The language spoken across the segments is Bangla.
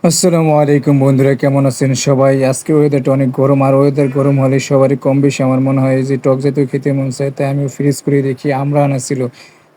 আসসালামু আলাইকুম বন্ধুরা, কেমন আছেন সবাই? আজকে ওয়েদারটা অনেক গরম, আর ওয়েদার গরম হলে সবারই কম বেশি আমার মনে হয় যে টক জাতীয় খেতে মন চায়। তাই আমিও ফ্রিজ করে দেখি আমড়া আনা ছিল।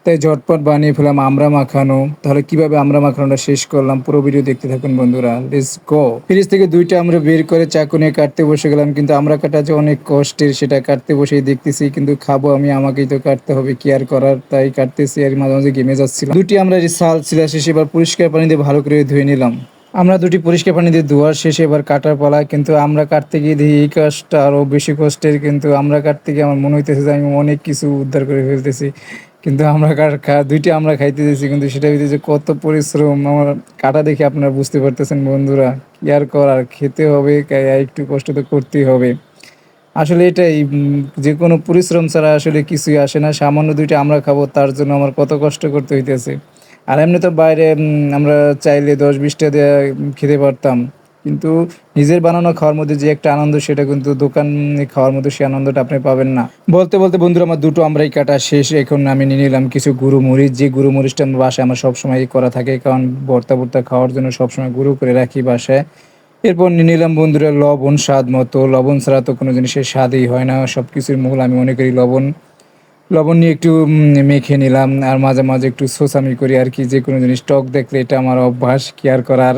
তাই ঝটপট বানিয়ে ফেললাম আমড়া মাখানো। তাহলে কিভাবে আমড়া মাখানোটা শেষ করলাম, পুরো ভিডিও দেখতে থাকুন বন্ধুরা। Let's go. ফ্রিজ থেকে ২ টা আমড়া বের করে চাকু নিয়ে কাটতে বসে গেলাম। কিন্তু আমড়া কাটা যে অনেক কষ্টের, সেটা কাটতে বসেই দেখতেছি। কিন্তু খাবো আমি, আমাকেই তো কাটতে হবে, কি আর করার। তাই কাটতেছি আর মাঝে, মাঝে ঘেমে যাচ্ছিলাম। ২ টি আমড়ার যে ছাল ছিল শেষে এবার পরিষ্কার পানি দিয়ে ভালো করে ধুয়ে নিলাম। আমরা ২ টি পরিষ্কার পানি দিয়ে ধোয়ার শেষে এবার কাটার পালা। কিন্তু আমরা কাটতে গিয়ে দেখি এই কাজটা আরও বেশি কষ্টের। কিন্তু আমরা কাটতে গিয়ে আমার মনে হইতেছে যে আমি অনেক কিছু উদ্ধার করে ফেলতেছি। কিন্তু আমরা ২ টি আমরা খাইতেছি, কিন্তু সেটার ভিতরে যে কত পরিশ্রম আমার কাটা দেখে আপনারা বুঝতে পারতেছেন বন্ধুরা। কি আর করার, খেতে হবে, একটু কষ্ট তো করতেই হবে। আসলে এটাই যেকোনো পরিশ্রম ছাড়া আসলে কিছুই আসে না। সামান্য ২ টা আমরা খাবো, তার জন্য আমার কত কষ্ট করতে হইতেছে। আর এমনি তো বাইরে আমরা চাইলে ১০-২০ টা দিয়ে খেতে পারতাম। কিন্তু নিজের বানানো খাওয়ার মধ্যে যে একটা আনন্দ, সেটা কিন্তু দোকানে খাওয়ার মধ্যে সেই আনন্দটা আপনি পাবেন না। বলতে, বলতে বন্ধুরা আমার ২ টো আমড়াই কাটা শেষ। এখন আমি নিয়ে নিলাম কিছু গুঁড়ো মরিচ। যে গুঁড়ো মরিচটা আমার বাসায় আমার সবসময়ই করা থাকে। কারণ ভর্তা-টর্তা খাওয়ার জন্য সবসময় গুঁড়ো করে রাখি বাসায়। এরপর নিয়ে নিলাম বন্ধুরা লবণ স্বাদ মতো। লবণ ছাড়া তো কোনো জিনিসের স্বাদই হয় না। সবকিছুর মূল আমি মনে করি লবণ। লবণ নিয়ে একটু মেখে নিলাম। আর মাঝে, মাঝে একটু ছোঁচামি করি আরকি। যেকোনো জিনিস টক দেখলে এটা আমার অভ্যাস, কি আর করার।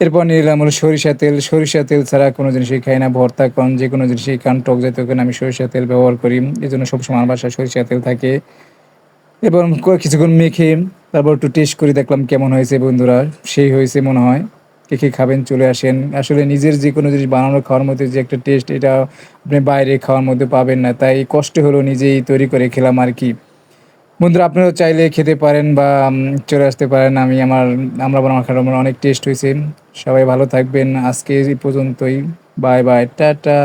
এরপর নিয়ে নিলাম হলো সরিষার তেল। সরিষার তেল ছাড়া কোনো জিনিসই খাই না। ভর্তা কন, যেকোনো জিনিসই খান, টক জাতীয় খান, আমি সরিষার তেল ব্যবহার করি। এজন্য সবসময় আমার বাসায় সরিষার তেল থাকে। এবার কিছুক্ষণ মেখে তারপর একটু টেস্ট করে দেখলাম কেমন হয়েছে বন্ধুরা। সেই হয়েছে মনে হয়। কে, কে খাবেন চলে আসেন। আসলে নিজের যেকোনো জিনিস বানানো খাওয়ার মধ্যে যে একটা টেস্ট, এটা আপনি বাইরে খাওয়ার মধ্যে পাবেন না। তাই কষ্ট হলেও নিজেই তৈরি করে খেলাম আরকি। বন্ধুরা আপনারাও চাইলে খেতে পারেন বা চলে আসতে পারেন। আমরা বানানো খাবার আমার অনেক টেস্ট হইছে। সবাই ভালো থাকবেন। আজকে এই পর্যন্তই। Bye, bye. টাটা।